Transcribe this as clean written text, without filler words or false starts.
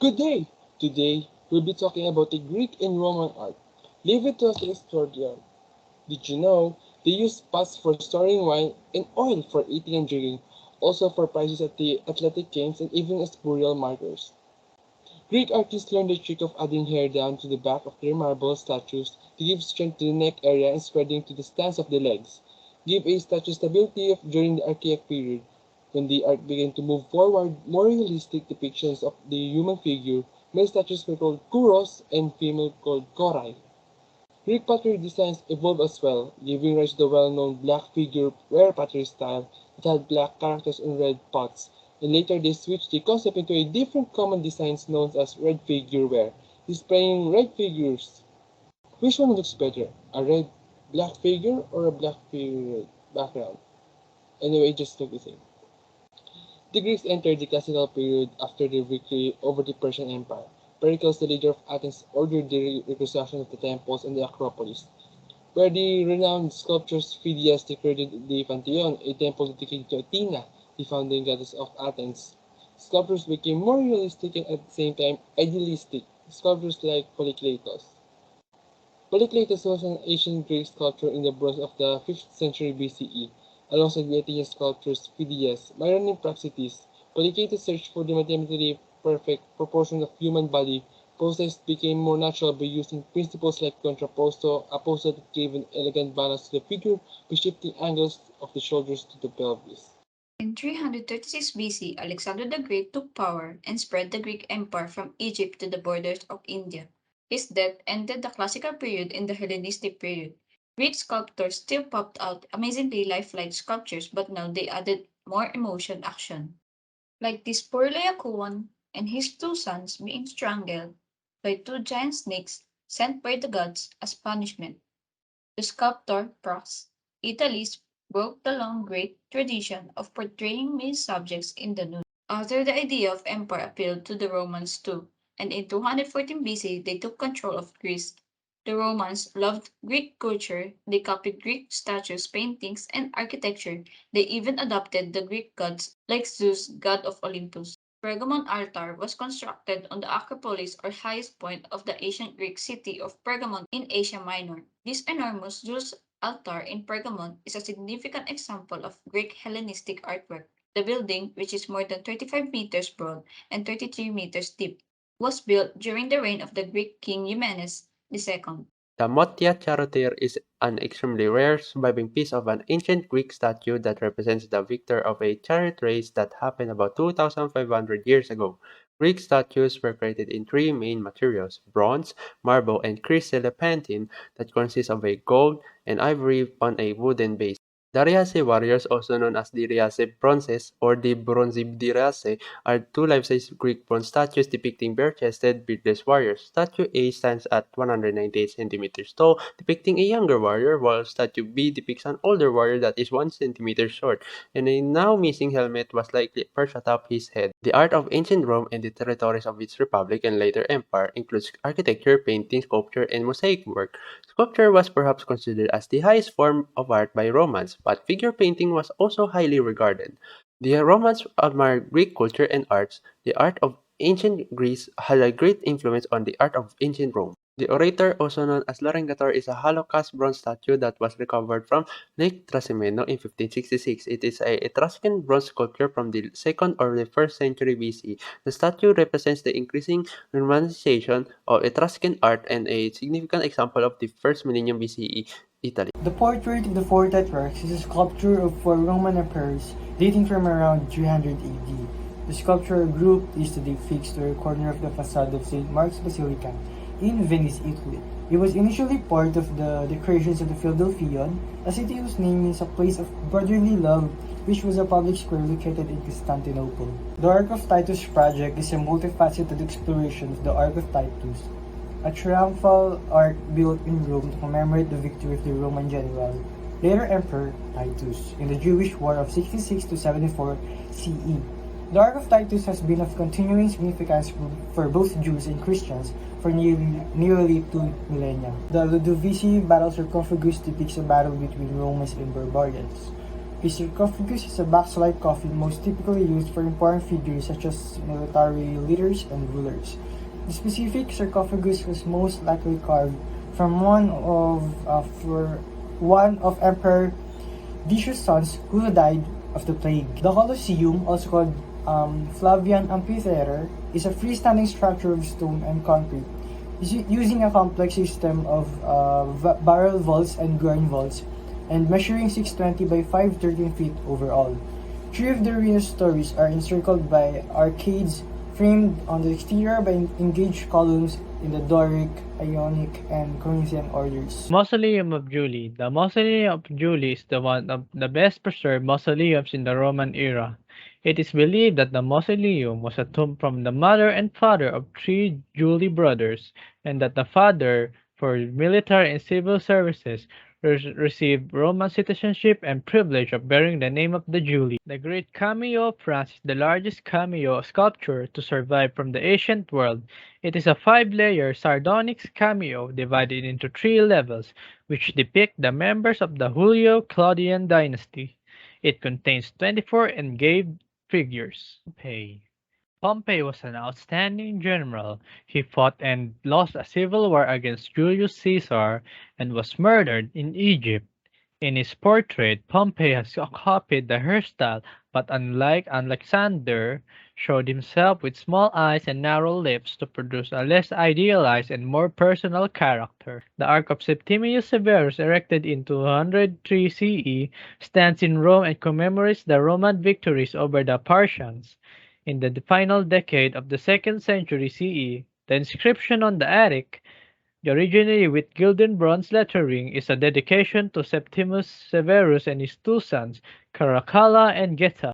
Good day! Today, we'll be talking about the Greek and Roman art. Leave it to us to explore the art. Did you know they used pots for storing wine and oil for eating and drinking, also for prizes at the athletic games and even as burial markers? Greek artists learned the trick of adding hair down to the back of their marble statues to give strength to the neck area and spreading to the stance of the legs, give a statue stability during the archaic period. When the art began to move forward, more realistic depictions of the human figure, male statues were called kouros and female called korai. Greek pottery designs evolved as well, giving rise to the well-known black figure ware pottery style that had black characters in red pots, and later they switched the concept into a different common designs known as red figure ware, displaying red figures. Which one looks better, a red black figure or a black figure red background? Anyway, just look the same. The Greeks entered the classical period after the victory over the Persian Empire. Pericles, the leader of Athens, ordered the reconstruction of the temples and the Acropolis, where the renowned sculptors Phidias decorated the Pantheon, a temple dedicated to Athena, the founding goddess of Athens. Sculptures became more realistic and at the same time idealistic. Sculptors like Polykleitos. Polykleitos was an ancient Greek sculptor in the bronze of the 5th century BCE. Alongside the Athenian sculptors Phidias, Myron and Praxiteles, Polykleitos searched for the mathematically perfect proportion of human body. Poses became more natural by using principles like contrapposto, a pose that gave an elegant balance to the figure by shifting angles of the shoulders to the pelvis. In 336 BC, Alexander the Great took power and spread the Greek Empire from Egypt to the borders of India. His death ended the classical period in the Hellenistic period. Greek sculptors still popped out amazingly lifelike sculptures, but now they added more emotion action, like this poor Laocoon and his two sons being strangled by two giant snakes sent by the gods as punishment. The sculptor Prox, Italy's broke the long great tradition of portraying male subjects in the nude. After the idea of empire appealed to the Romans too, and in 214 BC they took control of Greece. The Romans loved Greek culture, they copied Greek statues, paintings, and architecture. They even adopted the Greek gods like Zeus, god of Olympus. Pergamon altar was constructed on the Acropolis or highest point of the ancient Greek city of Pergamon in Asia Minor. This enormous Zeus altar in Pergamon is a significant example of Greek Hellenistic artwork. The building, which is more than 35 meters broad and 33 meters deep, was built during the reign of the Greek king Eumenes II. The Motia Charotir is an extremely rare, surviving piece of an ancient Greek statue that represents the victor of a chariot race that happened about 2,500 years ago. Greek statues were created in three main materials: bronze, marble, and chryselephantine, that consists of a gold and ivory on a wooden base. The Riase warriors, also known as the Riase bronzes or the Bronzibdirace, are two life-size Greek bronze statues depicting bare-chested, beardless warriors. Statue A stands at 198 centimeters tall, depicting a younger warrior, while Statue B depicts an older warrior that is 1 centimeter short, and a now missing helmet was likely perched atop his head. The art of ancient Rome and the territories of its republic and later empire includes architecture, painting, sculpture, and mosaic work. Sculpture was perhaps considered as the highest form of art by Romans, but figure painting was also highly regarded. The Romans admired Greek culture and arts. The art of ancient Greece had a great influence on the art of ancient Rome. The orator, also known as Laurengator, is a hollow cast bronze statue that was recovered from Lake Trasimeno in 1566. It is a Etruscan bronze sculpture from the 2nd or the 1st century BC. The statue represents the increasing romanization of Etruscan art and a significant example of the 1st millennium BCE Italy. The portrait of the four tetrarchs is a sculpture of four Roman emperors dating from around 300 AD. The sculptural group is today fixed to a corner of the facade of St. Mark's Basilica in Venice, Italy. It was initially part of the decorations of the Philadelphian, a city whose name means a place of brotherly love, which was a public square located in Constantinople. The Ark of Titus project is a multifaceted exploration of the Ark of Titus, a triumphal arch built in Rome to commemorate the victory of the Roman general, later Emperor Titus, in the Jewish War of 66 to 74 CE. The Ark of Titus has been of continuing significance for both Jews and Christians for nearly 2 millennia. The Ludovisi battle sarcophagus depicts a battle between Romans and barbarians. A sarcophagus is a box-like coffin most typically used for important figures such as military leaders and rulers. The specific sarcophagus was most likely carved from one of Emperor Decius' sons who died of the plague. The Colosseum, also called Flavian Amphitheater, is a freestanding structure of stone and concrete, using a complex system of barrel vaults and groin vaults, and measuring 620 by 513 feet overall. Three of the arena's stories are encircled by arcades framed on the exterior by engaged columns in the Doric, Ionic, and Corinthian orders. Mausoleum of Julie. The Mausoleum of Julie is the one of the best preserved mausoleums in the Roman era. It is believed that the mausoleum was a tomb from the mother and father of three Julie brothers, and that the father, for military and civil services, received Roman citizenship and privilege of bearing the name of the Julie. The Great Cameo of France is the largest cameo sculpture to survive from the ancient world. It is a five-layer sardonyx cameo divided into three levels, which depict the members of the Julio-Claudian dynasty. It contains 24 engraved figures. Pompey was an outstanding general. He fought and lost a civil war against Julius Caesar and was murdered in Egypt. In his portrait, Pompey has copied the hairstyle, but unlike Alexander, showed himself with small eyes and narrow lips to produce a less idealized and more personal character. The Ark of Septimius Severus, erected in 203 CE, stands in Rome and commemorates the Roman victories over the Parthians. In the final decade of the 2nd century CE, the inscription on the attic, originally with gilded bronze lettering, is a dedication to Septimius Severus and his two sons, Caracalla and Geta.